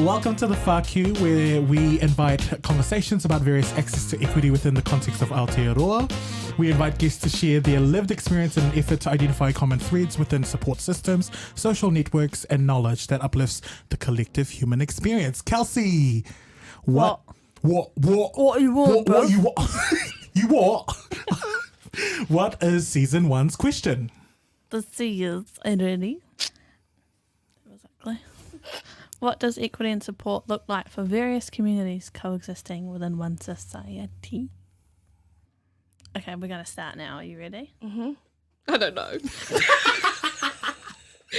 Welcome to the FAQ, where we invite conversations about various access to equity within the context of Aotearoa. We invite guests to share their lived experience in an effort to identify common threads within support systems, social networks, and knowledge that uplifts the collective human experience. Kelsey, what you want? You what? What is season 1's question? The C is ready. Exactly. What does equity and support look like for various communities coexisting within one society? Okay, we're going to start now. Are you ready? Mm-hmm. I don't know.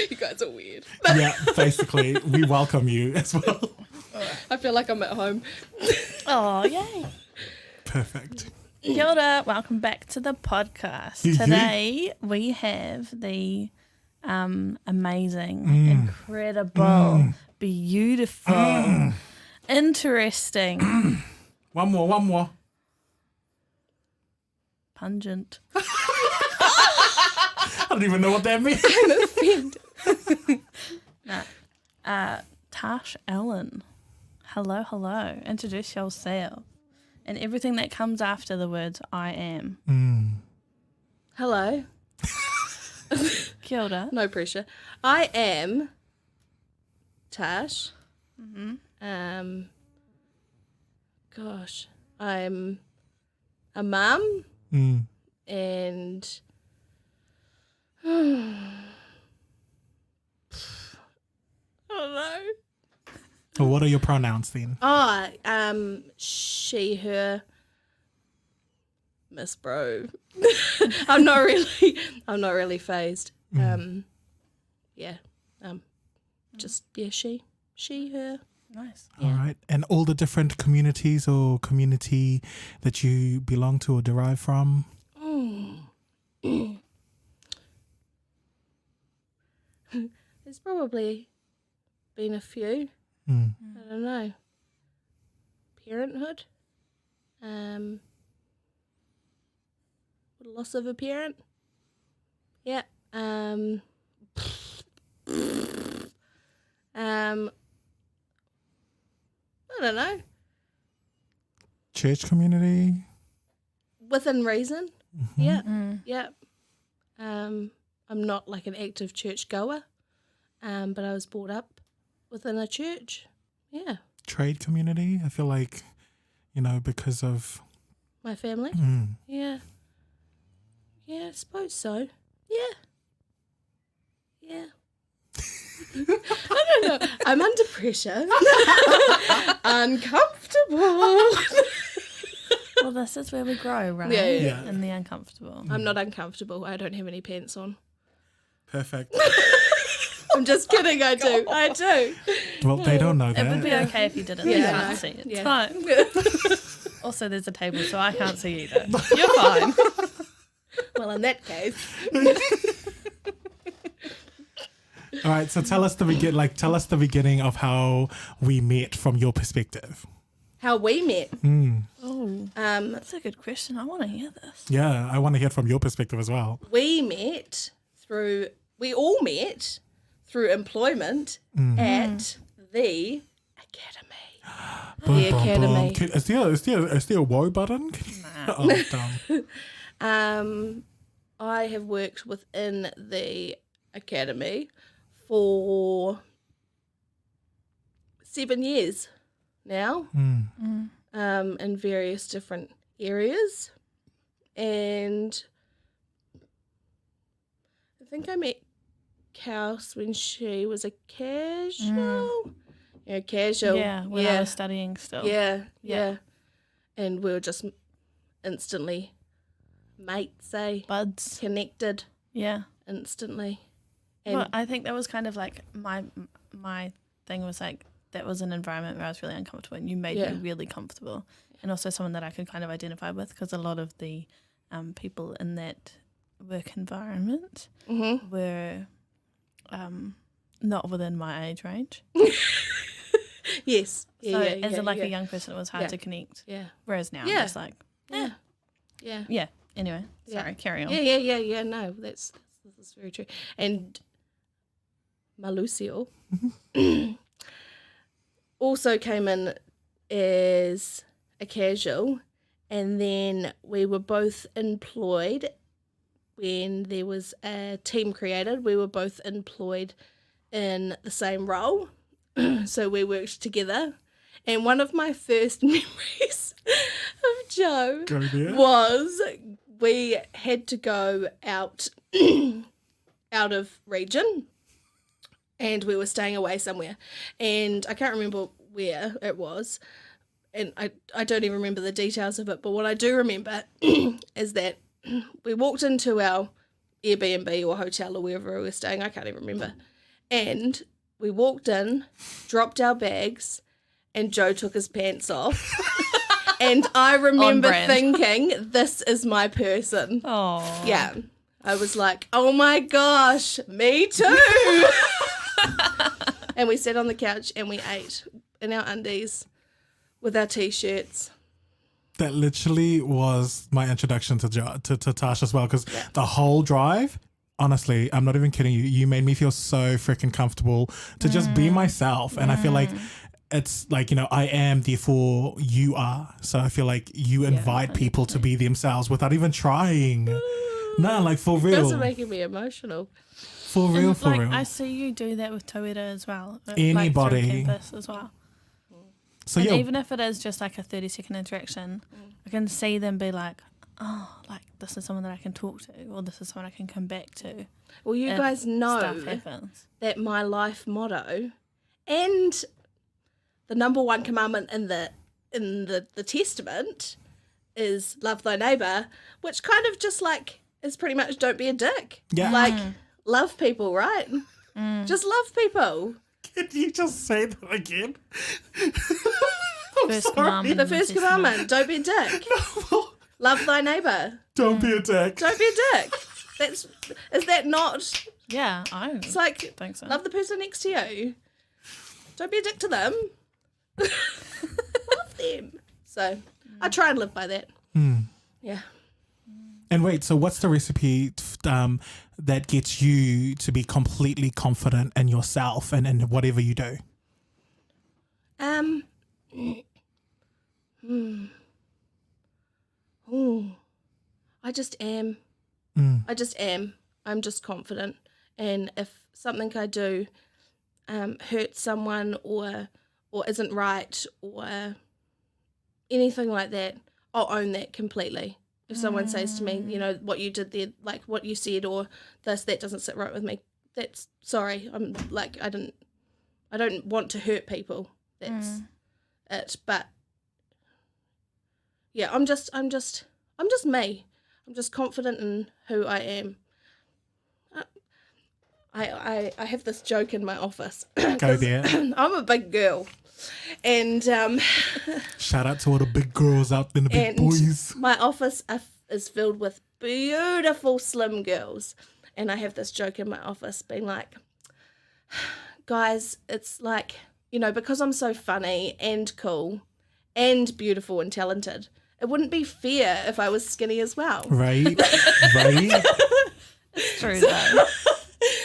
You guys are weird. Yeah, basically, we welcome you as well. I feel like I'm at home. Oh, yay. Perfect. Kia ora, welcome back to the podcast. Today we have the amazing, incredible, beautiful, interesting, One more. pungent. I don't even know what that means. Tash Allen. Hello. Introduce yourself. And everything that comes after the words I am. Hello. Kia ora. No pressure. I am Tash. Gosh, I'm a mum and I don't know. Well, what are your pronouns then? She, her, Miss Bro. I'm not really phased. She, her. Nice. All right. And all the different communities or community that you belong to or derive from? There's probably been a few. I don't know. Parenthood. Loss of a parent. Yeah. I don't know. Church community? Within reason. Yeah. Yeah. I'm not like an active church goer, but I was brought up within a church. Yeah. Trade community? I feel like, because of... My family? Yeah. Yeah, I suppose so. Yeah. Yeah. I don't know. I'm under pressure. Uncomfortable. Well, this is where we grow, right? Yeah. In the uncomfortable. I'm not uncomfortable. I don't have any pants on. Perfect. I'm just kidding. I do. Well, they don't know that. It would be okay if you didn't. Yeah, You I can't know. see it. Yeah. It's fine. Also, there's a table, so I can't see either. You're fine. Well, in that case. All right, so tell us the beginning of how we met from your perspective. How we met. Oh, that's a good question. I want to hear this. Yeah, I want to hear it from your perspective as well. We all met through employment at the academy. The academy. Is there a woe button? Oh, dumb. I have worked within the academy for 7 years now, in various different areas, and I think I met Kels when she was a casual. Yeah, casual. Yeah, when I was studying still. Yeah. And we were just instantly mates, Buds. connected Yeah. instantly. And Well, I think that was kind of like my thing was like that was an environment where I was really uncomfortable and you made me really comfortable. And also someone that I could kind of identify with because a lot of the people in that work environment were not within my age range. yes. So as a young person, it was hard to connect. Yeah. Whereas now I'm just like, Yeah. Anyway, sorry, carry on. Yeah. No, that's very true. And Malucio, also came in as a casual, and then we were both employed when there was a team created. We were both employed in the same role, so we worked together. And one of my first memories of Joe was we had to go out of region, and we were staying away somewhere, and I can't remember where it was, and I don't even remember the details of it, but what I do remember is that we walked into our Airbnb or hotel or wherever we were staying, I can't even remember, and we walked in, dropped our bags, and Joe took his pants off. And I remember thinking, this is my person. Oh. Yeah. I was like, oh my gosh, me too. And we sat on the couch and we ate in our undies with our T-shirts. That literally was my introduction to Tash as well, because the whole drive, honestly, I'm not even kidding you, you made me feel so freaking comfortable to just be myself. And I feel like it's like, you know, I am, therefore you are. So I feel like you invite people to be themselves without even trying. No, like for real. Those are making me emotional. For real, for real. I see you do that with Tawera as well. Anybody. Like converse as well. So and even if it is just like a 30-second interaction, I can see them be like, oh, like this is someone that I can talk to, or this is someone I can come back to. Well, you guys know that my life motto and the number one commandment in the Testament is love thy neighbour, which kind of just like is pretty much don't be a dick. Yeah. Like love people, right? Just love people. Can you just say that again? First commandment. The first commandment, don't be a dick. Love thy neighbour. Don't be a dick. Don't be a dick. Is that not? Yeah, It's like think so. Love the person next to you. Don't be a dick to them. Love them. So I try and live by that. Yeah. And wait, so what's the recipe that gets you to be completely confident in yourself and in whatever you do? I just am. I just am. I'm just confident. And if something I do hurts someone or isn't right or anything like that, I'll own that completely. If someone says to me, you know, what you did there, like what you said or that doesn't sit right with me, that's sorry. I'm like, I don't want to hurt people. That's it. But yeah, I'm just me. I'm just confident in who I am. I have this joke in my office. Go there. I'm a big girl. And shout out to all the big girls out there, the big boys. My office is filled with beautiful slim girls. And I have this joke in my office being like, guys, it's like, you know, because I'm so funny and cool and beautiful and talented, it wouldn't be fair if I was skinny as well. Right. It's true though.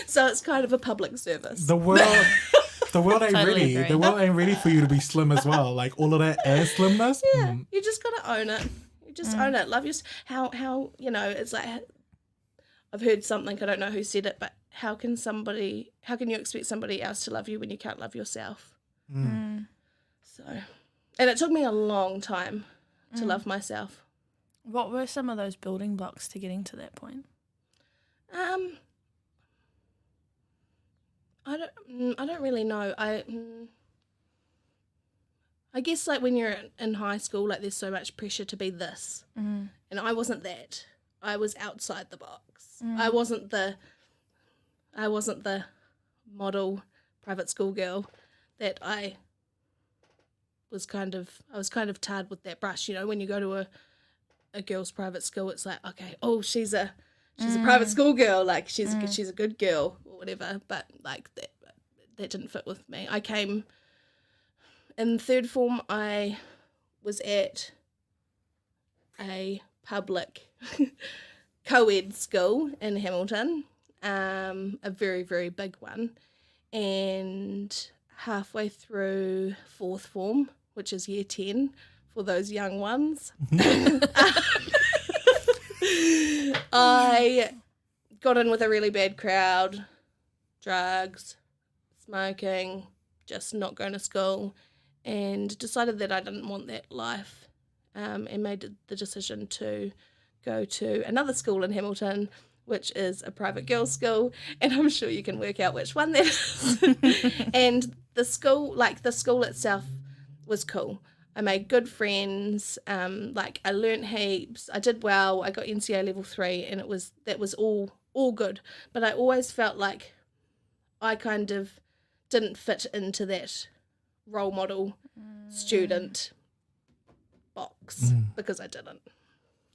So it's kind of a public service. The world ain't Totally ready. agree. The world ain't ready for you to be slim as well. Like all of that ass slimness. Yeah, you just gotta own it. You just own it. Love your how you know, it's like I've heard something, I don't know who said it, but how can you expect somebody else to love you when you can't love yourself? So, and it took me a long time to love myself. What were some of those building blocks to getting to that point? I don't really know. I guess like when you're in high school, like there's so much pressure to be this, and I wasn't that. I was outside the box. I wasn't the model private school girl that I was kind of tarred with that brush. You know, when you go to a girls' private school, it's like, okay, oh, she's a private school girl, like she's a good girl or whatever. But like that didn't fit with me. I came in third form. I was at a public co-ed school in Hamilton, a very, very big one, and halfway through fourth form, which is year 10 for those young ones. I got in with a really bad crowd, drugs, smoking, just not going to school, and decided that I didn't want that life, and made the decision to go to another school in Hamilton, which is a private girls' school, and I'm sure you can work out which one that is. And the school itself was cool. I made good friends, I learnt heaps, I did well, I got NCA level 3, and that was all good. But I always felt like I kind of didn't fit into that role model student box because I didn't.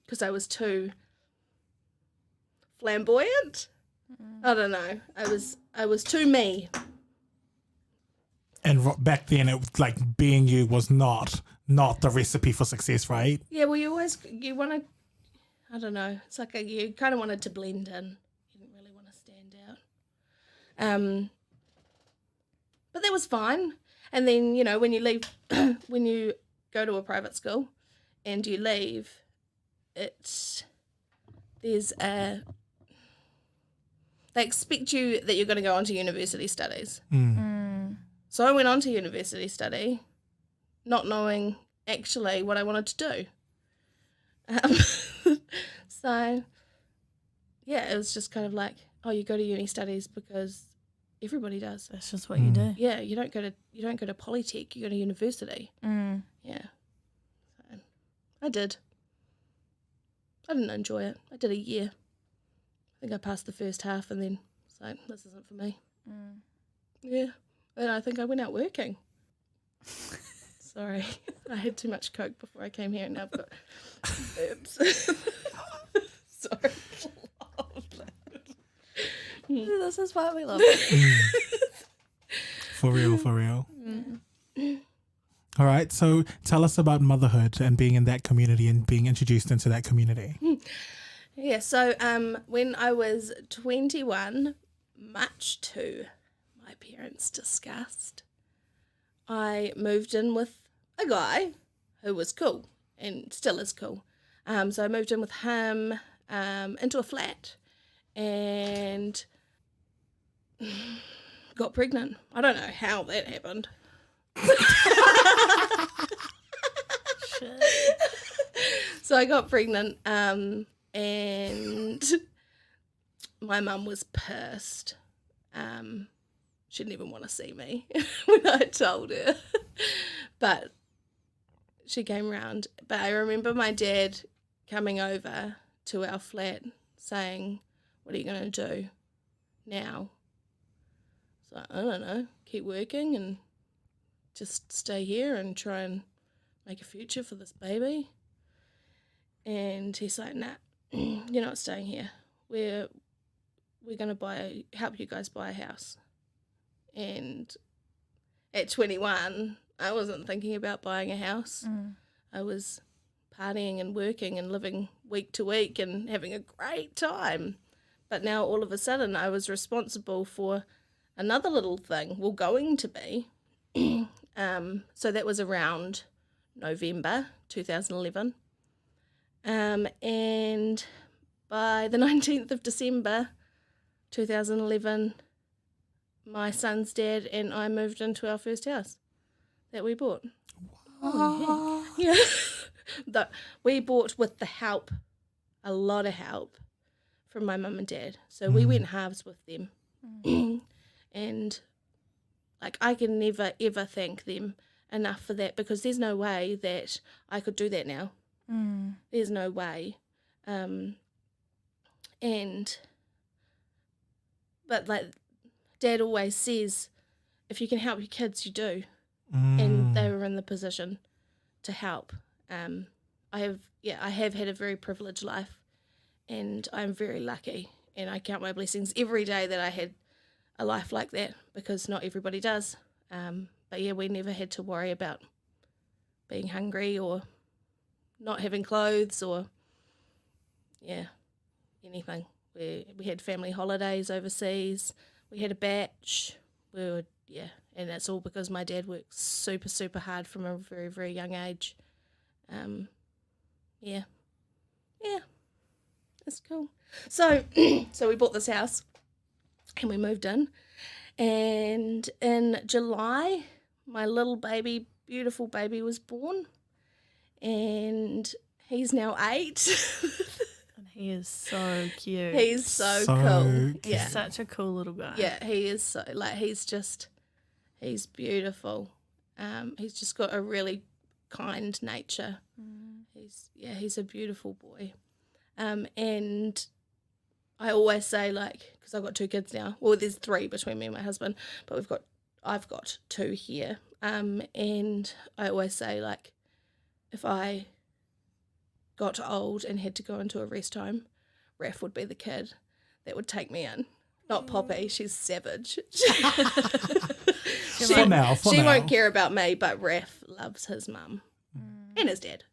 Because I was too flamboyant. I don't know. I was too me. And back then, it was like being you was not the recipe for success, right? Yeah, well, you want to, I don't know. It's like you kind of wanted to blend in. You didn't really want to stand out. But that was fine. And then, when you leave, when you go to a private school and you leave, they expect you that you're going to go on to university studies. So I went on to university study, not knowing actually what I wanted to do. So, yeah, it was just kind of like, oh, you go to uni studies because everybody does. That's just what you do. Yeah, you don't go to Polytech, you go to university. Yeah. So, I did. I didn't enjoy it. I did a year. I think I passed the first half and then it's like, this isn't for me. Yeah. And I think I went out working. Sorry. I had too much Coke before I came here and now I've got burps. Sorry. This is why we love it. For real. All right, so tell us about motherhood and being in that community and being introduced into that community. Yeah, so when I was 21, much to my parents' disgust, I moved in with a guy who was cool and still is cool. So I moved in with him into a flat and got pregnant. I don't know how that happened. So I got pregnant and my mum was pissed. She didn't even want to see me when I told her. But she came round. But I remember my dad coming over to our flat saying, "What are you going to do now?" So I don't know, keep working and just stay here and try and make a future for this baby. And he's like, "Nah, you're not staying here. We're going to help you guys buy a house." And at 21, I wasn't thinking about buying a house. I was partying and working and living week to week and having a great time. But now all of a sudden I was responsible for another little thing, going to be. So that was around November 2011. And by the 19th of December 2011, my son's dad and I moved into our first house that we bought. Oh, Yeah. We bought with the help, a lot of help from my mum and dad. So we went halves with them. And I can never, ever thank them enough for that because there's no way that I could do that now. There's no way. But Dad always says, if you can help your kids, you do. And they were in the position to help. I have had a very privileged life and I'm very lucky and I count my blessings every day that I had a life like that because not everybody does. But yeah, we never had to worry about being hungry or not having clothes or anything. We had family holidays overseas. We had a batch. We were yeah, and that's all because my dad worked super, super hard from a very, very young age. Yeah, that's cool. So, so we bought this house and we moved in, and in July, my little baby, beautiful baby, was born, and he's now 8. And he is so cute. He's so So cool. cute. Yeah, He's such a cool little guy. yeah, he is so he's beautiful. He's just got a really kind nature. He's a beautiful boy. And I always say, like, because I've got 2 kids now. Well, there's 3 between me and my husband, but I've got 2 here. And I always say, like, if I got old and had to go into a rest home, Raph would be the kid that would take me in. Not Poppy, she's savage. For now. She won't care about me, but Raph loves his mum and his dad.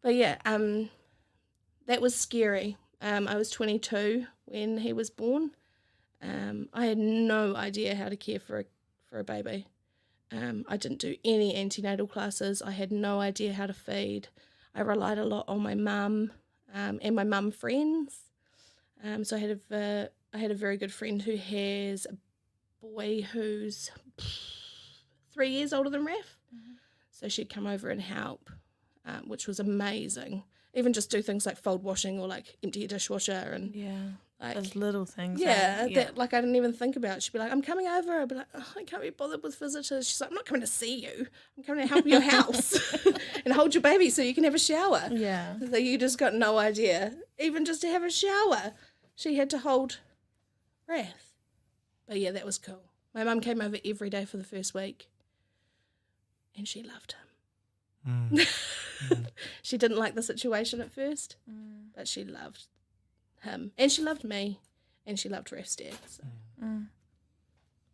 But yeah, that was scary. I was 22 when he was born. I had no idea how to care for a baby. I didn't do any antenatal classes. I had no idea how to feed. I relied a lot on my mum and my mum friends. So I had a very good friend who has a boy who's 3 years older than Raph. So she'd come over and help, which was amazing. Even just do things like fold washing or like empty a dishwasher and like those little things. that like I didn't even think about. She'd be like, I'm coming over. I'd be like, oh, I can't be bothered with visitors. She's like, I'm not coming to see you. I'm coming to help your house and hold your baby so you can have a shower. Yeah. So you just got no idea. Even just to have a shower, she had to hold Raph. But yeah, that was cool. My mum came over every day for the first week and she loved him. She didn't like the situation at first, but she loved him. And she loved me. And she loved Raph's dad. So.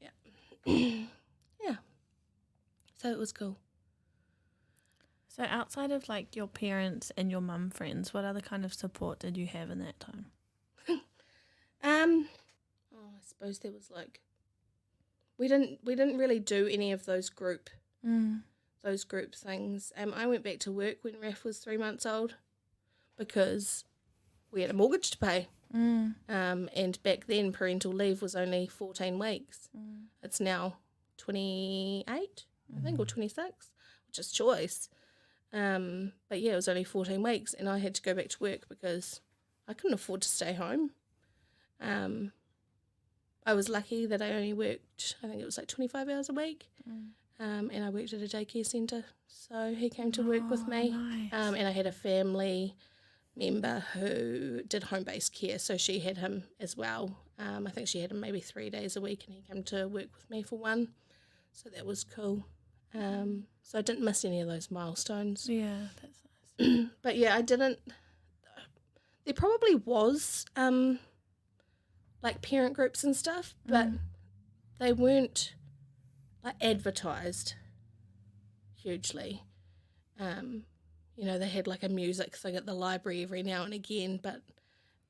Yeah. Yeah. So it was cool. So outside of like your parents and your mum friends, what other kind of support did you have in that time? I suppose there was like we didn't really do any of those group things. I went back to work when Raph was 3 months old because we had a mortgage to pay. And back then parental leave was only 14 weeks. It's now 28, I think, or 26, which is choice. But yeah, it was only 14 weeks and I had to go back to work because I couldn't afford to stay home. I was lucky that I only worked, I think it was like 25 hours a week. And I worked at a daycare centre, so he came to work with me. Nice. And I had a family member who did home-based care, so she had him as well. I think she had him maybe 3 days a week, and he came to work with me for 1. So that was cool. So I didn't miss any of those milestones. Yeah, that's nice. But yeah, I didn't. There probably was like parent groups and stuff, but they weren't like advertised hugely. You know, they had like a music thing at the library every now and again, but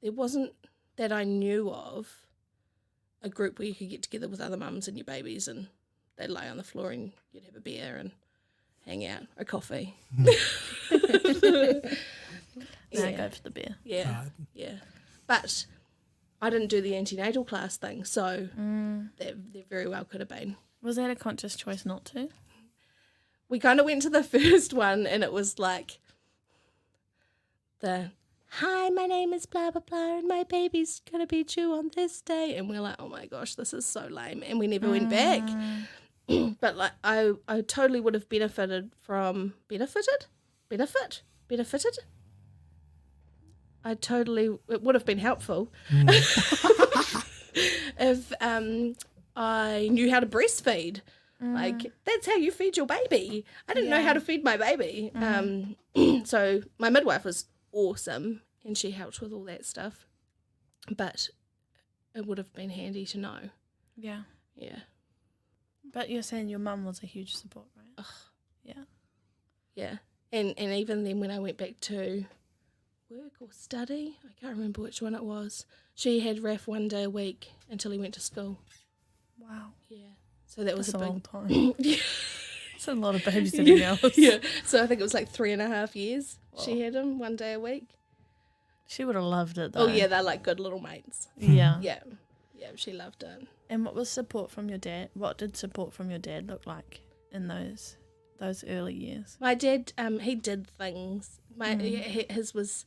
there wasn't, that I knew of, a group where you could get together with other mums and your babies and they'd lie on the floor and you'd have a beer and hang out, a coffee. Go for the beer. Yeah, yeah. But I didn't do the antenatal class thing, so there very well could have been. Was that a conscious choice not to? We kind of went to the first one and it was like hi, my name is blah, blah, blah, and my baby's going to be due on this day. And we're like, oh my gosh, this is so lame. And we never went back. But like, I totally would have benefited from, benefited? It would have been helpful if I knew how to breastfeed. Like, that's how you feed your baby. I didn't know how to feed my baby. So my midwife was awesome and she helped with all that stuff. But it would have been handy to know. Yeah. Yeah. But you're saying your mum was a huge support, right? Yeah. Yeah. And even then when I went back to work or study, I can't remember which one it was, she had Raph 1 day a week until he went to school. Wow. Yeah. So that was That's a long big time. yeah. It's a lot of babysitting hours. Yeah. So I think it was like 3.5 years Wow. she had him 1 day a week. She would have loved it though. Oh yeah, they're like good little mates. Yeah. Yeah. Yeah, she loved it. And what was support from your dad? What did support from your dad look like in those early years? My dad, he did things. His was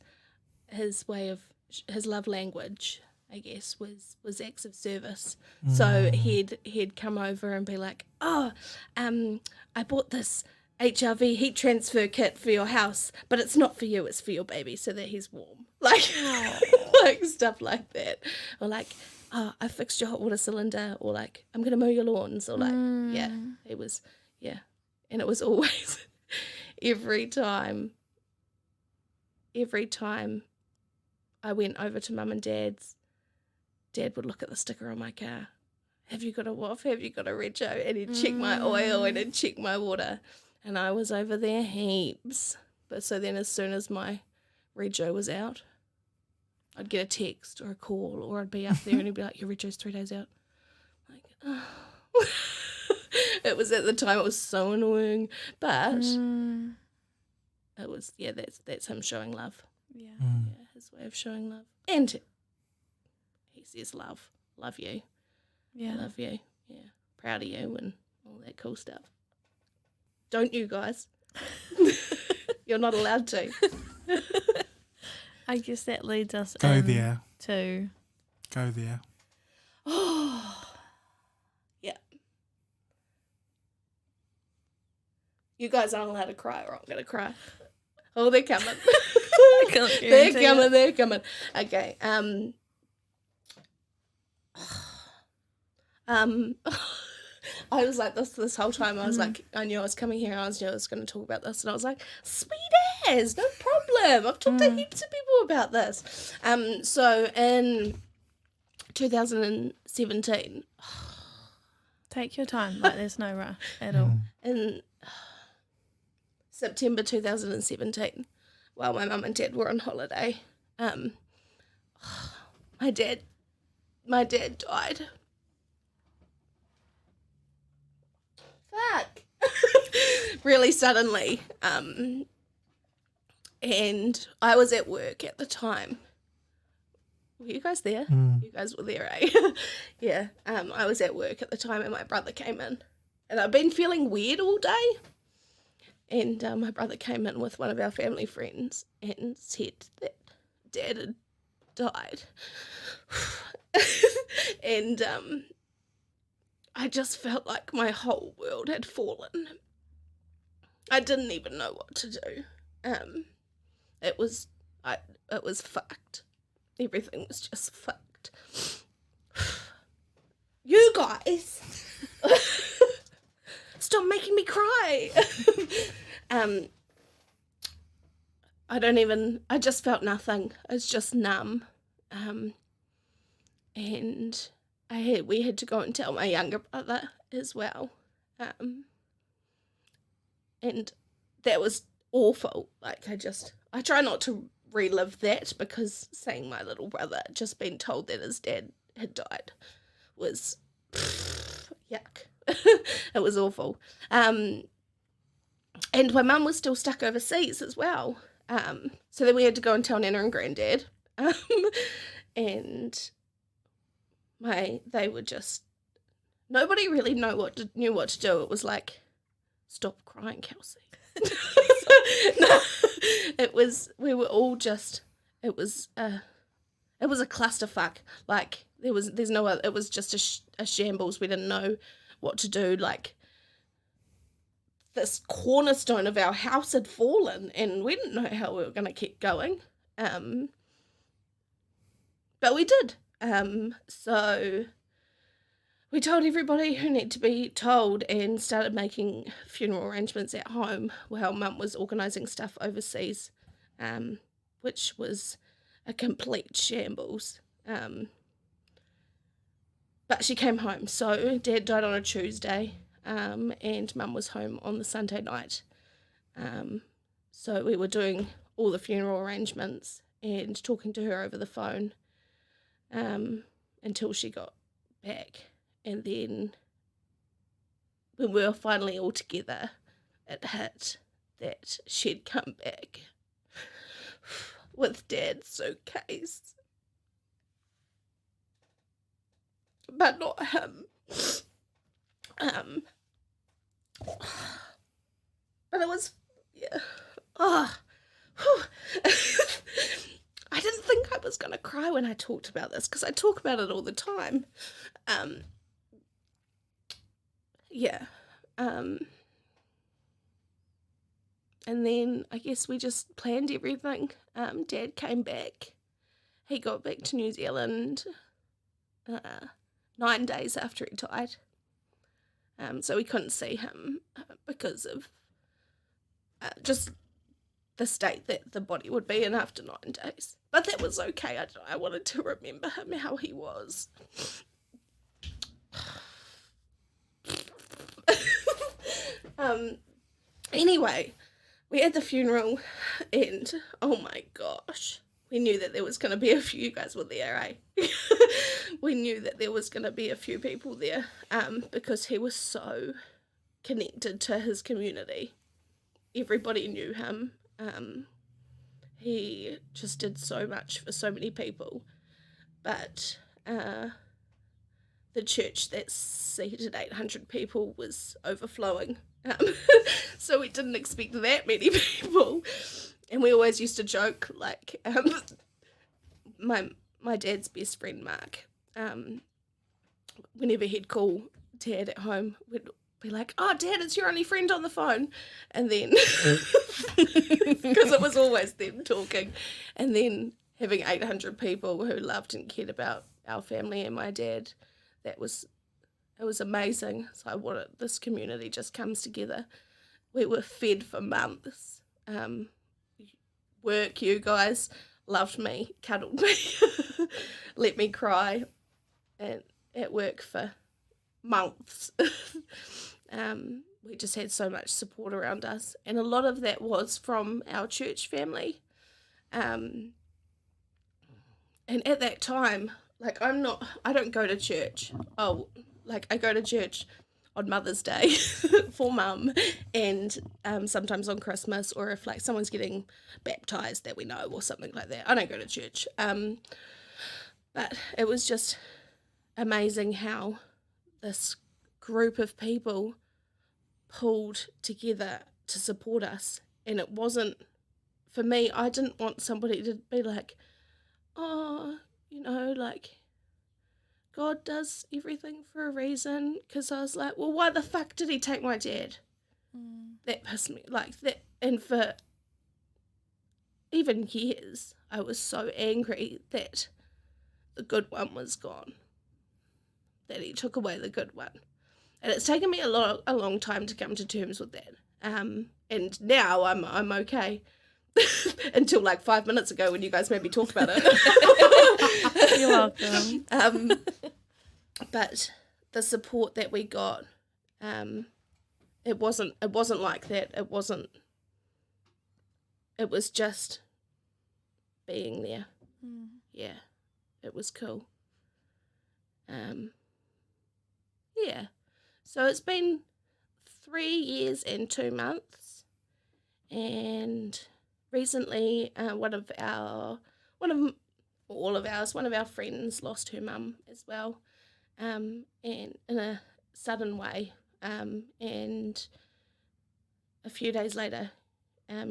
his way of his love language, I guess, was acts of service. So he'd come over and be like, "Oh, I bought this HRV heat transfer kit for your house, but it's not for you, it's for your baby, so that he's warm." Like, like stuff like that, or like, "Oh, I fixed your hot water cylinder," or like, "I'm gonna mow your lawns," or like, yeah, it was, yeah, and it was always every time I went over to Mum and Dad's, Dad would look at the sticker on my car. "Have you got a WAF? Have you got a rego?" And he'd check my oil and he'd check my water. And I was over there heaps. But so then as soon as my rego was out, I'd get a text or a call, or I'd be up there and he'd be like, "Your rego's 3 days out." Like, oh. It was at the time, it was so annoying. But it was, yeah, that's him showing love. Yeah. Yeah, his way of showing love. And he says love you, Yeah. love you, yeah, proud of you and all that cool stuff. Don't you guys? You're not allowed to. I guess that leads us Go there. to Go there. Yeah. You guys aren't allowed to cry or I'm going to cry. Oh, they're coming. They're coming. Okay. I was like this whole time. I was like, I knew I was coming here. I knew I was going to talk about this, and I was like, sweet as, no problem. I've talked to heaps of people about this. So in 2017, take your time. Like there's no rush at all. in September 2017, while my mum and dad were on holiday, my dad died. Fuck. Really suddenly. And I was at work at the time. Were you guys there? You guys were there, eh? Yeah. I was at work at the time and my brother came in. And I've been feeling weird all day. And my brother came in with one of our family friends and said that Dad had died. And I just felt like my whole world had fallen. I didn't even know what to do. It was fucked. Everything was just fucked. You guys, stop making me cry. I just felt nothing. I was just numb. And we had to go and tell my younger brother as well. And that was awful. Like, I try not to relive that, because seeing my little brother just being told that his dad had died was yuck. It was awful. And my mum was still stuck overseas as well. So then we had to go and tell Nana and Granddad. And they were just, nobody really knew what to do. It was like, stop crying, Kelsey. No, we were all just, it was a clusterfuck. Like, there's no other, it was just a shambles. We didn't know what to do. Like, this cornerstone of our house had fallen and we didn't know how we were going to keep going. But we did. So we told everybody who needed to be told and started making funeral arrangements at home while Mum was organising stuff overseas, which was a complete shambles. But she came home. So Dad died on a Tuesday, and Mum was home on the Sunday night. So we were doing all the funeral arrangements and talking to her over the phone until she got back. And then when we were finally all together, it hit that she'd come back with Dad's suitcase. But not him. But it was, yeah. Oh, I didn't think I was going to cry when I talked about this, because I talk about it all the time. Yeah. And then I guess we just planned everything. Dad came back. He got back to New Zealand 9 days after he died. So we couldn't see him because of just the state that the body would be in after 9 days. But that was okay. I wanted to remember him, how he was. Anyway, we had the funeral, and oh my gosh, we knew that there was going to be a few. You guys were there, eh? We knew that there was going to be a few people there, because he was so connected to his community. Everybody knew him. He just did so much for so many people. But the church that seated 800 people was overflowing. So we didn't expect that many people. And we always used to joke, like, my dad's best friend, Mark, whenever he'd call Dad at home, we'd be like, "Oh, Dad, it's your only friend on the phone." And then, because it was always them talking, and then having 800 people who loved and cared about our family and my dad, it was amazing. So I wanted, this community just comes together. We were fed for months. Work, you guys loved me, cuddled me, let me cry, and at work for months. We just had so much support around us, and a lot of that was from our church family. And at that time, like, I don't go to church. I go to church on Mother's Day for Mum, and sometimes on Christmas, or if like someone's getting baptised that we know or something like that. I don't go to church. But it was just amazing how this group of people pulled together to support us. And it wasn't, for me, I didn't want somebody to be like, "Oh, like, God does everything for a reason," because I was like, well, why the fuck did he take my dad? That pissed me, like, that. And for even years, I was so angry that the good one was gone, that he took away the good one. And it's taken me a long time to come to terms with that. And now I'm okay. Until like 5 minutes ago when you guys made me talk about it. You're welcome. But the support that we got, it wasn't like that. It was just being there. Yeah, it was cool. Yeah. So it's been 3 years and 2 months, and recently one of our friends lost her mum as well, and in a sudden way, and a few days later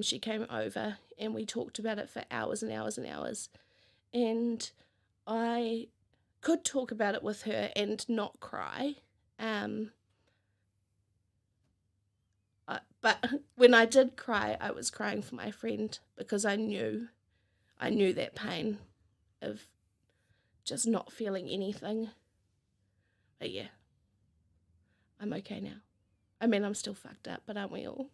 she came over and we talked about it for hours and hours and hours, and I could talk about it with her and not cry, but when I did cry, I was crying for my friend, because I knew that pain of just not feeling anything. But yeah, I'm okay now. I mean, I'm still fucked up, but aren't we all?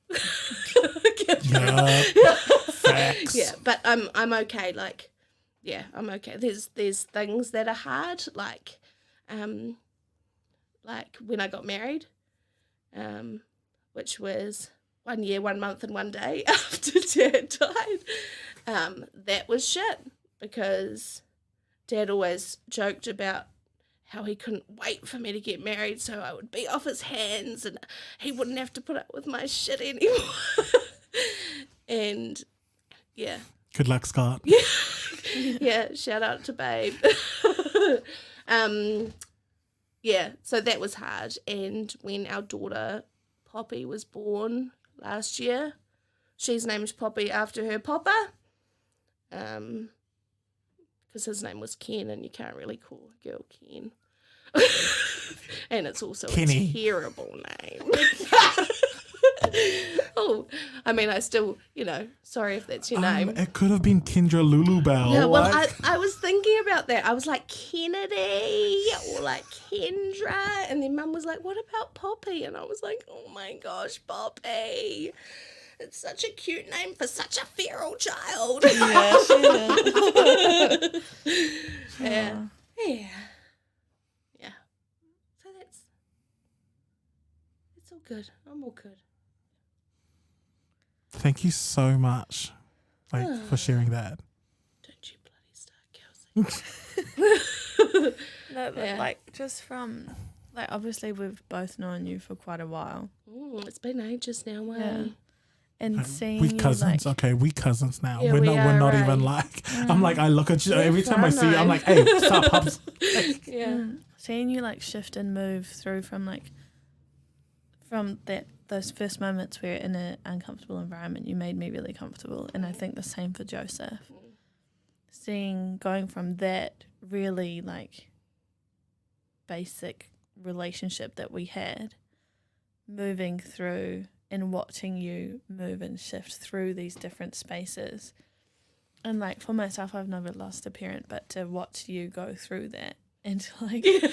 Yeah. Facts. Yeah, but I'm okay. Like, yeah, I'm okay. There's things that are hard, like when I got married, which was 1 year, 1 month, and 1 day after Dad died. That was shit, because Dad always joked about how he couldn't wait for me to get married so I would be off his hands and he wouldn't have to put up with my shit anymore. And yeah. Good luck, Scott. Yeah, shout out to Babe. Yeah, so that was hard. And when our daughter Poppy was born last year, she's named Poppy after her papa, because his name was Ken, and you can't really call a girl Ken. And it's also Kenny. a terrible name. Oh, I mean, I still, sorry if that's your name. It could have been Kendra Lulubell. Yeah, well, I was thinking about that. I was like, Kennedy or like Kendra. And then Mum was like, what about Poppy? And I was like, oh my gosh, Poppy. It's such a cute name for such a feral child. Yeah, she is. Yeah. Yeah. Yeah. So it's all good. I'm all good. Thank you so much, for sharing that. Don't you bloody start, Kelsey. No, but Yeah. just from, obviously we've both known you for quite a while. It's been ages now, way. Yeah. And seeing We you, cousins, okay, we cousins now. Yeah, we're we not are, even right. I'm like, I look at you, We're every time I see you, I'm whanau. like, hey, stop, pups. Yeah. seeing you shift and move through from those first moments where in an uncomfortable environment, you made me really comfortable. And I think the same for Joseph. Going from that really basic relationship that we had, moving through and watching you move and shift through these different spaces. And for myself, I've never lost a parent, but to watch you go through that and to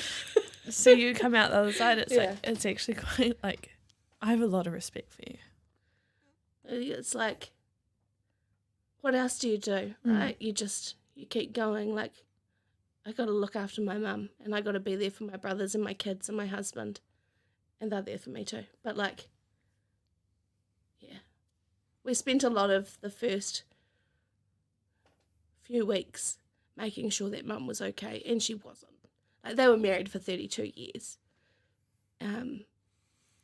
see you come out the other side, it's it's actually quite I have a lot of respect for you. It's like, what else do you do, right? You keep going. I got to look after my mum, and I got to be there for my brothers and my kids and my husband, and they're there for me too. But yeah, we spent a lot of the first few weeks making sure that mum was okay, and she wasn't. They were married for 32 years.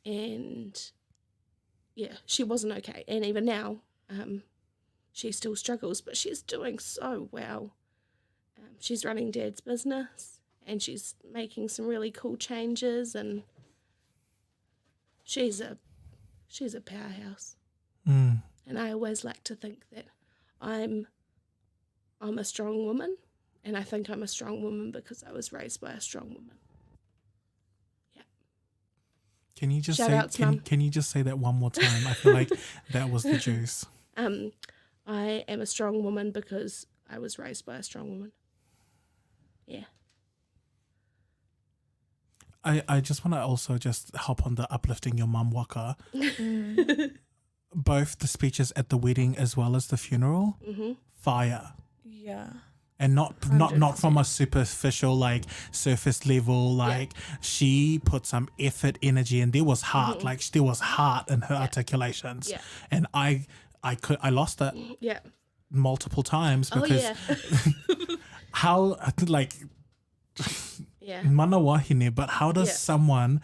And yeah, she wasn't okay. And even now, she still struggles, but she's doing so well. She's running Dad's business, and she's making some really cool changes, and she's a powerhouse. And I always like to think that I'm a strong woman, and I think I'm a strong woman because I was raised by a strong woman. Can you just Shout outs, Mum. can you just say that one more time? I feel like that was the juice. I am a strong woman because I was raised by a strong woman. Yeah. I just want to also just hop on the uplifting your mum waka. Both the speeches at the wedding as well as the funeral, fire. Yeah. And not from a superficial surface level. She put some effort, energy, and there was heart. There was heart in her articulations. Yeah. And I lost it. Yeah. Multiple times because how Yeah. mana wahine, but how does Yeah. someone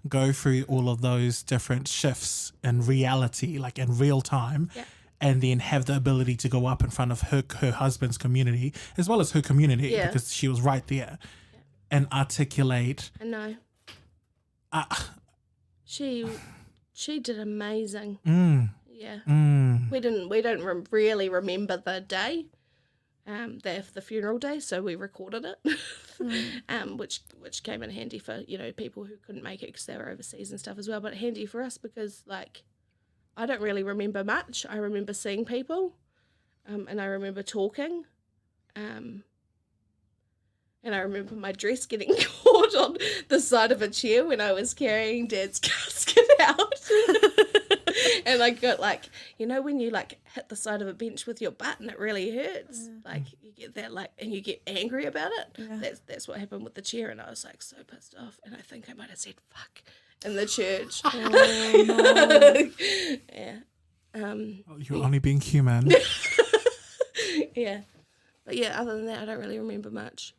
go through all of those different shifts in reality, in real time, and then have the ability to go up in front of her husband's community as well as her community because she was right there and articulate. I know. She did amazing. Yeah. We don't really remember the day, the funeral day, so we recorded it, which came in handy for people who couldn't make it because they were overseas and stuff as well. But handy for us because I don't really remember much. I remember seeing people, and I remember talking, and I remember my dress getting caught on the side of a chair when I was carrying Dad's casket out. And I got when you hit the side of a bench with your butt and it really hurts, you get that and you get angry about it. Yeah. That's what happened with the chair, and I was so pissed off, and I think I might have said fuck in the church. Oh, no. Yeah. You're only being human. Yeah. But yeah, other than that, I don't really remember much.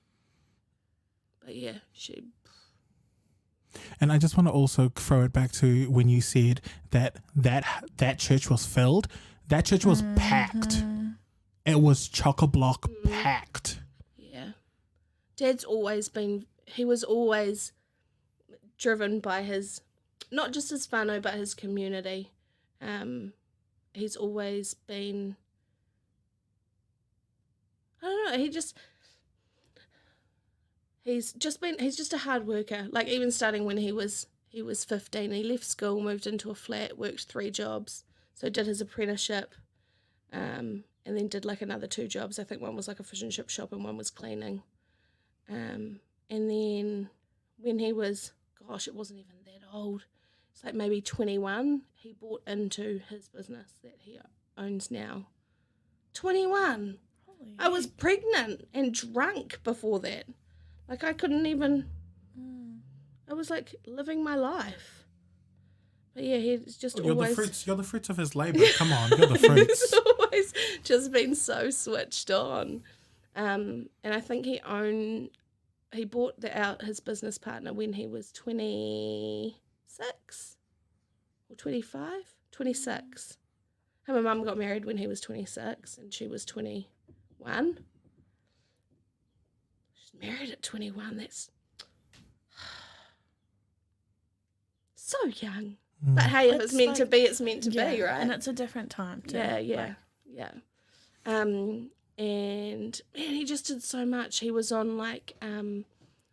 But yeah, she... And I just want to also throw it back to when you said that church was filled. That church was packed. It was chock-a-block packed. Yeah. Dad's always been... He was always driven by his... Not just his whanau, but his community. He's always been... I don't know, He's just a hard worker. Like, even starting when he was 15, he left school, moved into a flat, worked 3 jobs. So did his apprenticeship, and then did like another 2 jobs. I think one was like a fish and chip shop and one was cleaning. And then when he was, it wasn't even that old. It's like maybe 21. He bought into his business that he owns now. 21. Holy I was pregnant and drunk before that. Like, I couldn't even... I was, like, living my life. But, yeah, he's just you're always... You're the fruits of his labour. Come on, you're the fruits. He's always just been so switched on. And I think he bought out his business partner when he was 26 or 25? 26. Him and Mum got married when he was 26 and she was 21. Married at 21, that's so young. But hey, if it's meant to be, it's meant to be, right? And it's a different time too. Yeah. And man, he just did so much. He was on like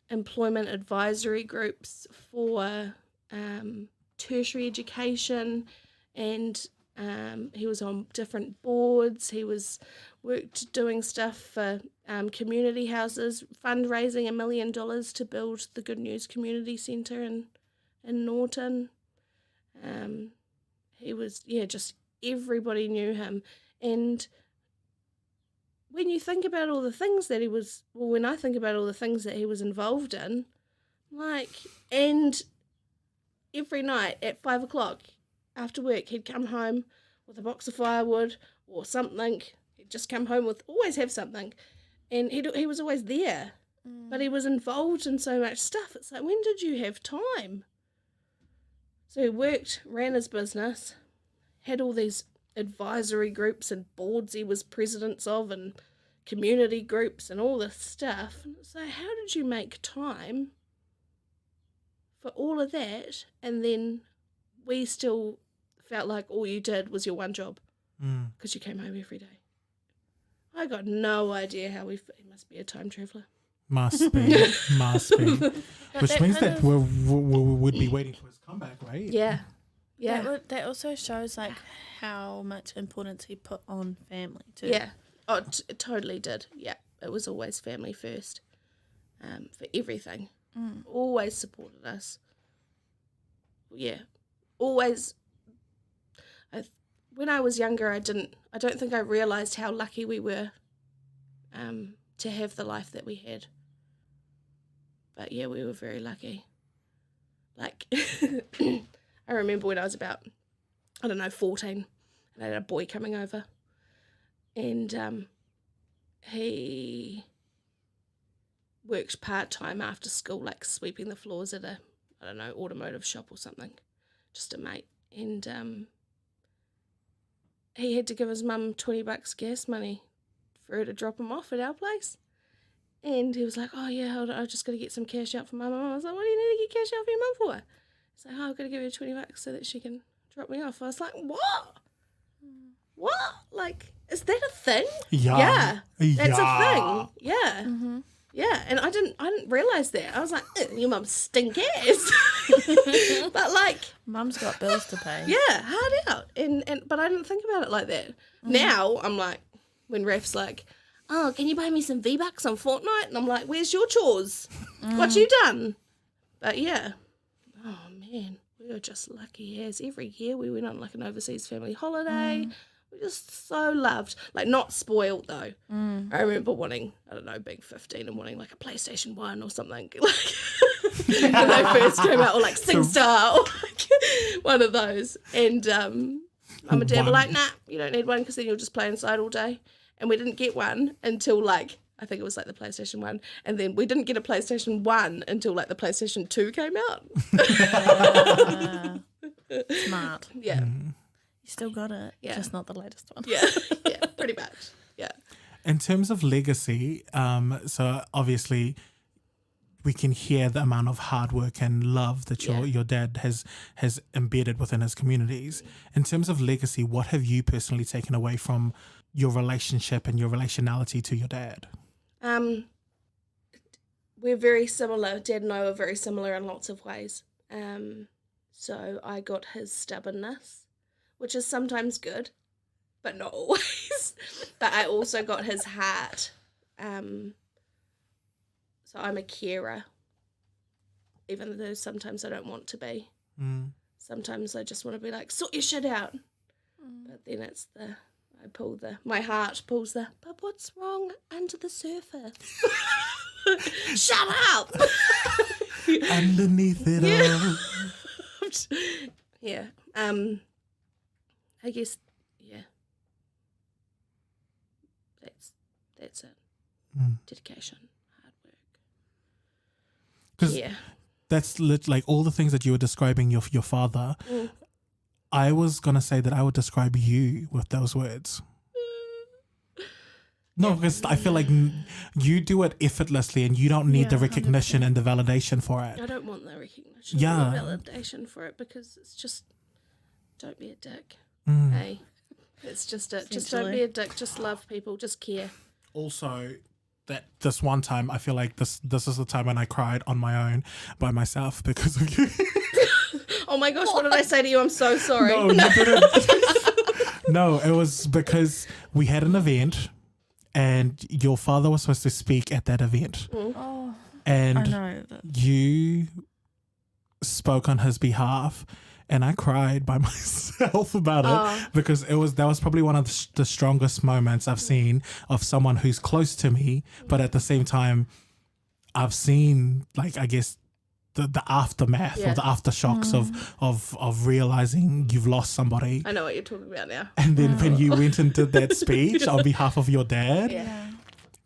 employment advisory groups for tertiary education, and he was on different boards. He worked doing stuff for community houses, fundraising $1 million to build the Good News Community Centre in Norton. He was, just everybody knew him. And when you think about all the things that when I think about all the things that he was involved in, and every night at 5 o'clock after work, he'd come home with a box of firewood or something. He'd just come home always have something. And he was always there. But he was involved in so much stuff. It's like, when did you have time? So he ran his business, had all these advisory groups and boards he was presidents of and community groups and all this stuff. And it's like, how did you make time for all of that? And then we still felt like all you did was your one job because you came home every day. I got no idea how he must be a time traveller. Must be. Which means that we would be waiting for his comeback, right? Yeah. That also shows like how much importance he put on family too. Yeah. Oh, it totally did. Yeah. It was always family first for everything. Always supported us. Yeah. Always. When I was younger, I don't think I realised how lucky we were to have the life that we had. But yeah, we were very lucky. Like, I remember when I was about, 14, and I had a boy coming over, and he worked part-time after school, like sweeping the floors at a, automotive shop or something, just a mate, and he had to give his mum $20 gas money for her to drop him off at our place. And he was like, oh yeah, hold on, I've just got to get some cash out for my mum. I was like, what do you need to get cash out for your mum for? He's like, I've got to give her $20 so that she can drop me off. I was like, what? What? Like, is that a thing? Yeah. That's a thing. Yeah. Mm-hmm. Yeah, and I didn't realise that. I was like, your mum's stink ass. But like, mum's got bills to pay. Yeah, hard out. But I didn't think about it like that. Now I'm like, when Raf's like, oh, can you buy me some V-Bucks on Fortnite? And I'm like, where's your chores? What you done? But yeah. Oh man, we were just lucky as every year we went on like an overseas family holiday. We just so loved, like not spoiled though. I remember wanting, being 15 and wanting like a PlayStation 1 or something. Like when they first came out, or like SingStar, or like one of those. And Mum and Dad were like, nah, you don't need one because then you'll just play inside all day. And we didn't get one until like I think it was like the PlayStation 1. And then we didn't get a PlayStation 1 until like the PlayStation 2 came out. Smart. Yeah. You still got it, just not the latest one. Yeah. Yeah, pretty much. Yeah. In terms of legacy, so obviously we can hear the amount of hard work and love that your dad has embedded within his communities. In terms of legacy, what have you personally taken away from your relationship and your relationality to your dad? We're very similar. Dad and I are very similar in lots of ways. So I got his stubbornness, which is sometimes good, but not always. But I also got his heart. So I'm a carer, even though sometimes I don't want to be. Sometimes I just want to be like, sort your shit out. But then my heart pulls the, but what's wrong under the surface? Shut up! Underneath it all. Yeah. I guess, yeah. That's it. Dedication. Because that's like all the things that you were describing your father. I was going to say that I would describe you with those words. No, because I feel like you do it effortlessly and you don't need the recognition 100%. And the validation for it. I don't want the recognition or the validation for it because it's just, don't be a dick. Hey, it's just it. Just don't be a dick. Just love people. Just care. Also, that this one time, I feel like this is the time when I cried on my own by myself because of you. Oh my gosh, what did I say to you? I'm so sorry. No, you didn't. No, it was because we had an event and your father was supposed to speak at that event. And I know you spoke on his behalf. And I cried by myself about it because that was probably one of the strongest moments I've seen of someone who's close to me, but at the same time, I've seen like I guess the aftermath or the aftershocks of realizing you've lost somebody. I know what you're talking about now. And then when you went and did that speech on behalf of your dad.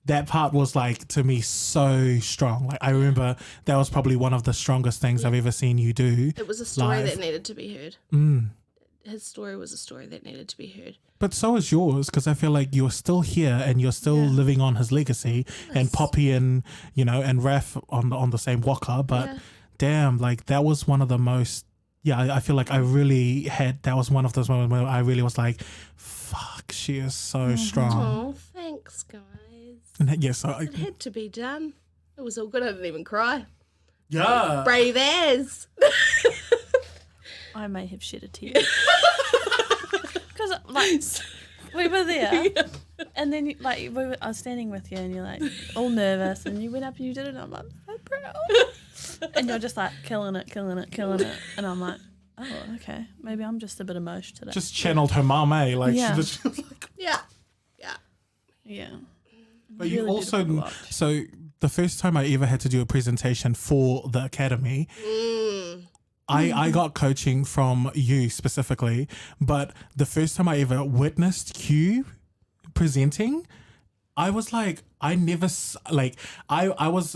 That part was like to me so strong. Like I remember that was probably one of the strongest things I've ever seen you do. It was a story that needed to be heard. His story was a story that needed to be heard. But so is yours, because I feel like you're still here and you're still living on his legacy. And Poppy and and Raph on the same waka. But damn, like that was one of the most. Yeah, I feel like I really had. That was one of those moments where I really was like, "Fuck, she is so strong." Oh, thanks, guys. And yes, it had to be done. It was all good. I didn't even cry. Yeah. Brave as. I may have shed a tear. Because, like, we were there, and then, I was standing with you, and you're, like, all nervous, and you went up and you did it, and I'm like, so proud. And you're just, like, killing it. And I'm like, oh, okay. Maybe I'm just a bit emotional today. Just channeled her mom, eh? Like, she was like... Yeah. But you also, so the first time I ever had to do a presentation for the academy, I got coaching from you specifically, but the first time I ever witnessed Q presenting, I was like, I was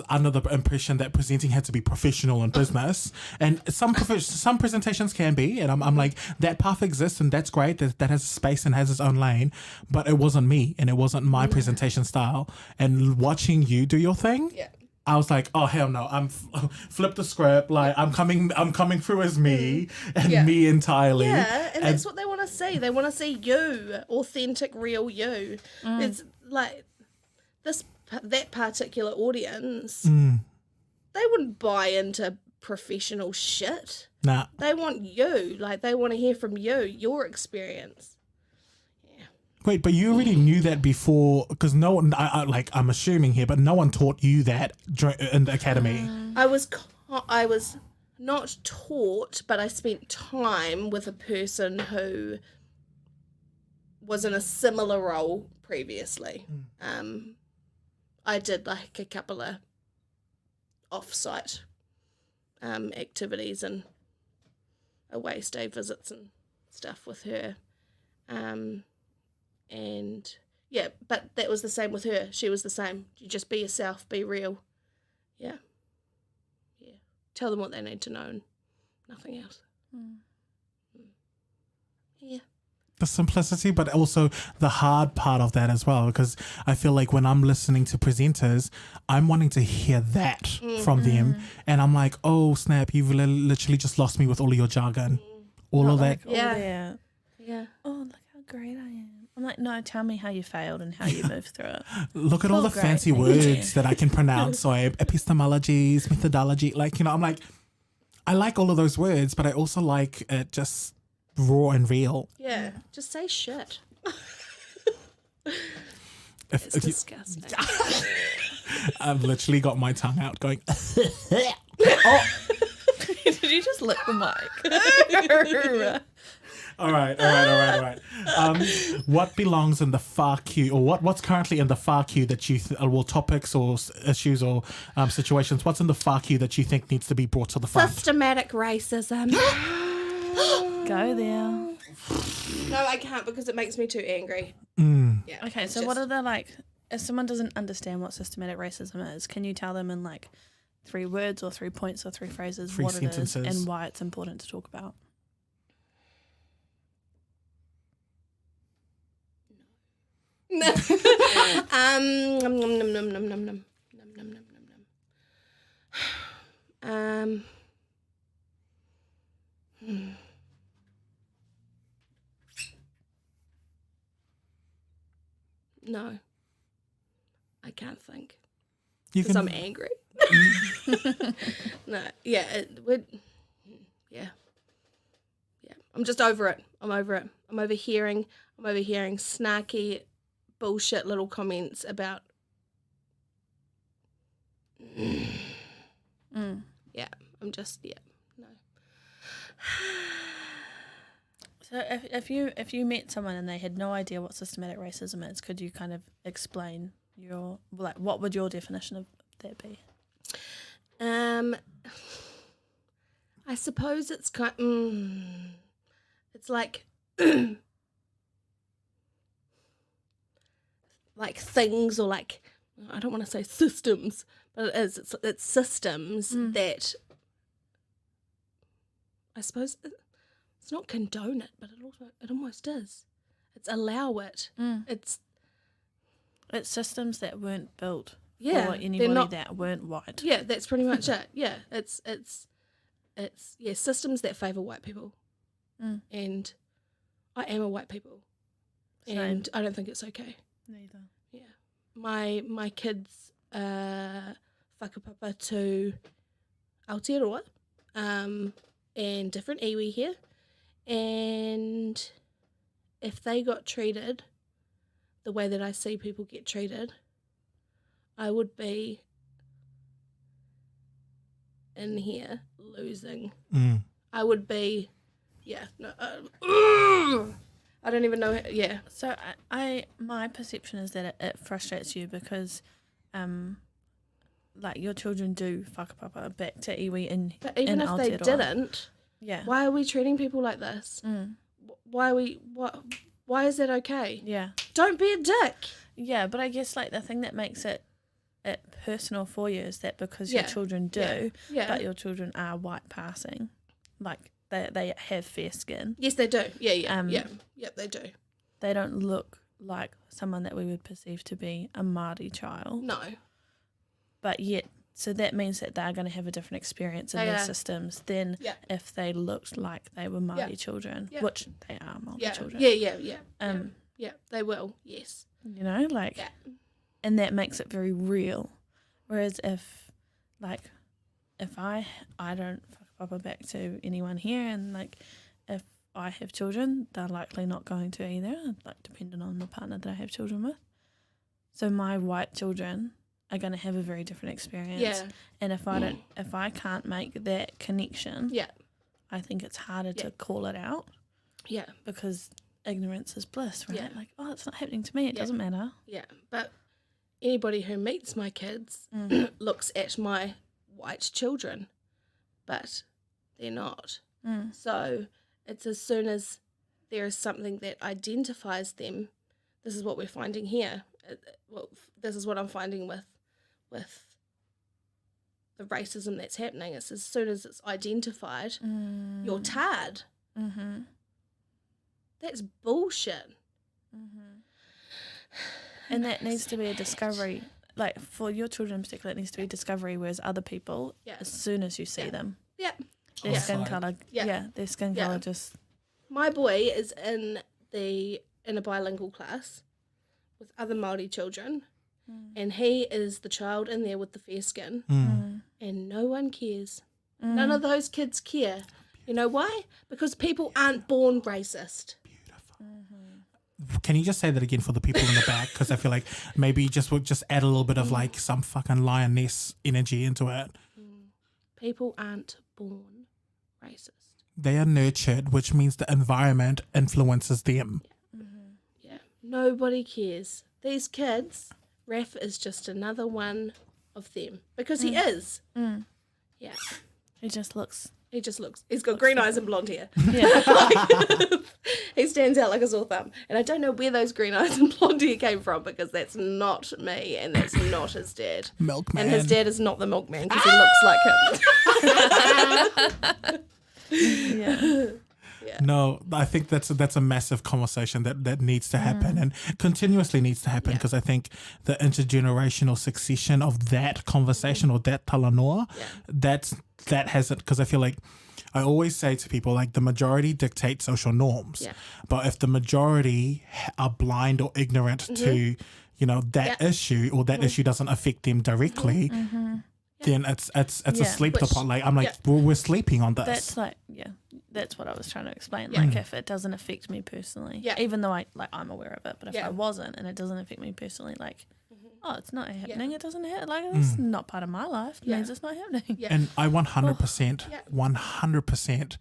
under the impression that presenting had to be professional in business, and some presentations can be, and I'm like, that path exists and that's great, that has space and has its own lane, but it wasn't me and it wasn't my presentation style. And watching you do your thing, I was like, oh hell no, I'm flip the script, like I'm coming through as me and me entirely. Yeah, and that's what they want to see. They want to see you, authentic, real you. It's like that particular audience, they wouldn't buy into professional shit. Nah. They want you. Like, they want to hear from you, your experience. Yeah. Wait, but you already knew that before, because no one, I'm assuming here, but no one taught you that in the academy. I was not taught, but I spent time with a person who was in a similar role previously. I did like a couple of off-site activities and away stay visits and stuff with her. And Yeah, but that was the same with her. She was the same. You just be yourself, be real. Yeah. Yeah. Tell them what they need to know and nothing else. Yeah. The simplicity, but also the hard part of that as well, because I feel like when I'm listening to presenters, I'm wanting to hear that from them, and I'm like, oh snap, you've literally just lost me with all of your jargon, all Not of like that. all Yeah. their, Yeah. oh, look how great I am. I'm like, no, tell me how you failed and how you moved through it. Look at all Cool, the great, fancy thank words you. that I can pronounce, so epistemologies, methodology, like, you know, I'm like, I like all of those words, but I also like it just raw and real. Yeah. Just say shit. If It's you- disgusting. I've literally got my tongue out going, Did you just lick the mic? all right. What belongs in the far queue, or what's currently in the far queue that you, well, topics or issues or situations, what's in the far queue that you think needs to be brought to the front? Systematic racism. Go there. No, I can't because it makes me too angry. Yeah. Okay, it's so what just- are the, like, if someone doesn't understand what systematic racism is, can you tell them in like 3 words or 3 points or 3 phrases 3 what it is sentences. and why it's important to talk about? Num, num, num, num, num, num, num. Num, num, num, num, num. No. I can't think. You Because can, I'm angry. No, yeah, it would. Yeah. Yeah. I'm just over it. I'm over it. I'm overhearing snarky bullshit little comments about. Yeah, I'm just, yeah, no. So if you met someone and they had no idea what systematic racism is, could you kind of explain your, like, what would your definition of that be? I suppose it's kind. It's like, like things, or like, I don't want to say systems, but it is. It's systems that. I suppose it's not condone it, but it almost is. It's allow it. It's systems that weren't built Yeah, for they're anybody not- that weren't white. yeah, that's pretty much it. Yeah, it's yeah, systems that favour white people, and I am a white people, Same. and I don't think it's okay. Neither. Yeah, my kids whakapapa to Aotearoa, and different iwi here, and if they got treated the way that I see people get treated, I would be in here losing. I would be, yeah, no, I don't even know. Yeah, So my perception is that it frustrates you because, like, your children do whakapapa back to iwi in but even in if they Aotearoa. didn't, Yeah. why are we treating people like this? Why are we? Why is that okay? Yeah. Don't be a dick. Yeah, but I guess, like, the thing that makes it personal for you is that because your Yeah. children do, Yeah. but your children are white passing, like they have fair skin. Yes, they do. Yeah, Um, yep, they do. They don't look like someone that we would perceive to be a Māori child, No, but yet, so that means that they're going to have a different experience in They their are. systems than Yeah. if they looked like they were Māori Yeah. children, Yeah. which they are Māori yeah, children. yeah. Yeah. They will. Yes. You know, like, Yeah. and that makes it very real. Whereas if I don't whakapapa back to anyone here, and like if I have children, they're likely not going to either, like depending on the partner that I have children with. So my white children are going to have a very different experience. Yeah. And if I can't make that connection, Yeah. I think it's harder to call it out Yeah. because ignorance is bliss, right? Yeah. Like, oh, it's not happening to me. It Yeah. doesn't matter. Yeah. But anybody who meets my kids looks at my white children, but they're not. So it's as soon as there is something that identifies them this is what we're finding here. Well, this is what I'm finding with the racism that's happening. It's as soon as it's identified, you're tarred. Mm-hmm. That's bullshit. Mm-hmm. And that needs to be a discovery. Like, for your children in particular, it needs to be a discovery, whereas other people, as soon as you see them, their skin colour, their skin colour just... My boy is in a bilingual class with other Māori children, and he is the child in there with the fair skin, and no one cares. None of those kids care. You know why? Because people aren't born racist. Can you just say that again for the people in the back? Because I feel like maybe we'll just add a little bit of like some fucking lioness energy into it. People aren't born racist. They are nurtured, which means the environment influences them. Yeah. Nobody cares. These kids, Raf is just another one of them. Because he is. Yeah. He just looks... He's got green eyes and blonde hair. Yeah. He stands out like a sore thumb. And I don't know where those green eyes and blonde hair came from, because that's not me and that's not his dad. Milkman. And his dad is not the milkman, because he looks like him. Yeah. No, I think that's a massive conversation that needs to happen and continuously needs to happen, because I think the intergenerational succession of that conversation or that talanoa, that hasn't, because I feel like I always say to people, like, the majority dictate social norms, but if the majority are blind or ignorant to, you know, that issue, or that issue doesn't affect them directly, then it's a sleep pot. Like, I'm like, well, we're sleeping on this. That's like, that's what I was trying to explain. Like, if it doesn't affect me personally, even though I'm aware of it, but if I wasn't and it doesn't affect me personally, like, oh, it's not happening. It doesn't happen. Like, it's not part of my life. It means it's not happening. And I 100%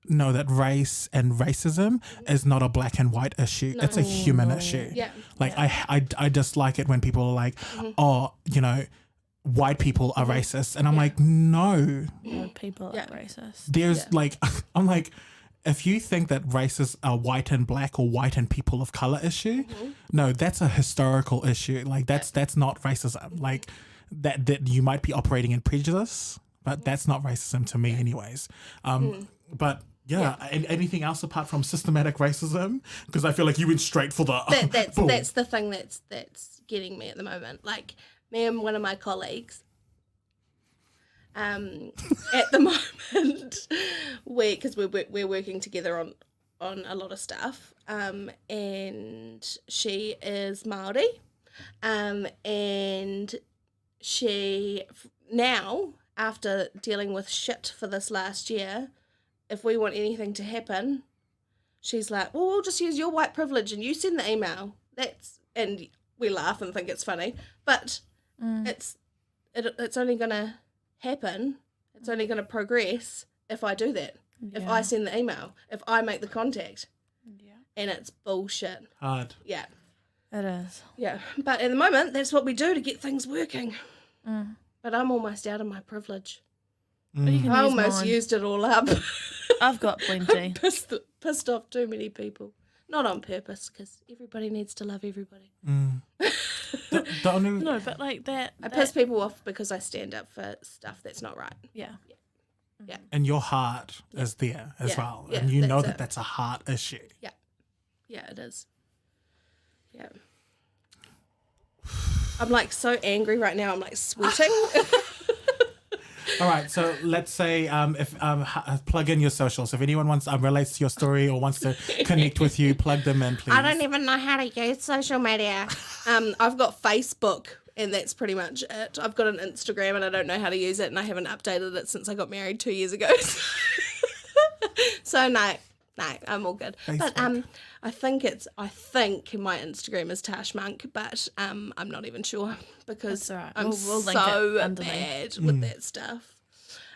know that race and racism is not a black and white issue. It's a human issue. Like, I dislike it when people are like, oh, you know, white people are racist, and I'm like, no, people are racist. There's like, I'm like, if you think that race is a white and black or white and people of color issue, no, that's a historical issue. Like, that's not racism. Like, that you might be operating in prejudice, but that's not racism to me, anyways. But and anything else apart from systematic racism? Because I feel like you went straight for the that's the thing that's getting me at the moment. Like, me and one of my colleagues, at the moment, because we're working together on a lot of stuff, and she is Māori, and she now, after dealing with shit for this last year, if we want anything to happen, she's like, well, we'll just use your white privilege and you send the email. And we laugh and think it's funny, but it's only going to happen, it's only going to progress if I do that, if I send the email, if I make the contact. And it's bullshit. Hard. Yeah. It is. Yeah. But at the moment, that's what we do to get things working. But I'm almost out of my privilege. I almost used it all up. I've got plenty. Pissed off too many people. Not on purpose, because everybody needs to love everybody. No, but like that. I piss people off because I stand up for stuff that's not right. Yeah. And your heart is there as well. And you know that's a heart issue. Yeah. Yeah, it is. Yeah. I'm like so angry right now. I'm like sweating. All right, so let's say if plug in your socials. If anyone wants relates to your story or wants to connect with you, plug them in, please. I don't even know how to use social media. I've got Facebook, and that's pretty much it. I've got an Instagram, and I don't know how to use it, and I haven't updated it since I got married 2 years ago. So no, I'm all good. Facebook. But I think my Instagram is Tash Monk, but I'm not even sure because right. I'm we'll so bad with that stuff.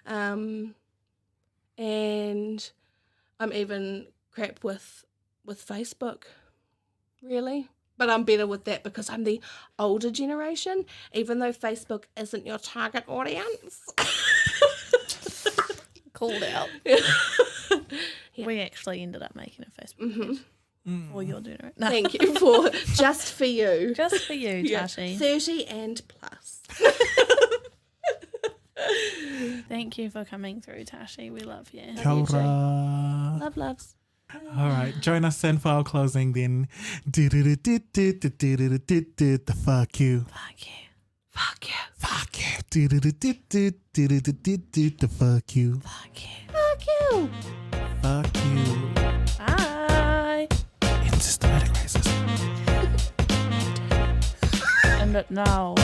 And I'm even crap with Facebook, really. But I'm better with that because I'm the older generation, even though Facebook isn't your target audience. Called out. Yeah. We actually ended up making a Facebook page. for your dinner. No. Thank you for just for you. Just for you, Tashi. 30 and plus. Thank you for coming through, Tashi. We love you. Kia ora. Love, loves. All right, join us then for our closing then. The fuck you. Fuck you. Fuck you. Fuck you. The fuck you. Fuck you. Fuck you. Fuck you. Bye. It's systematic racism. And now.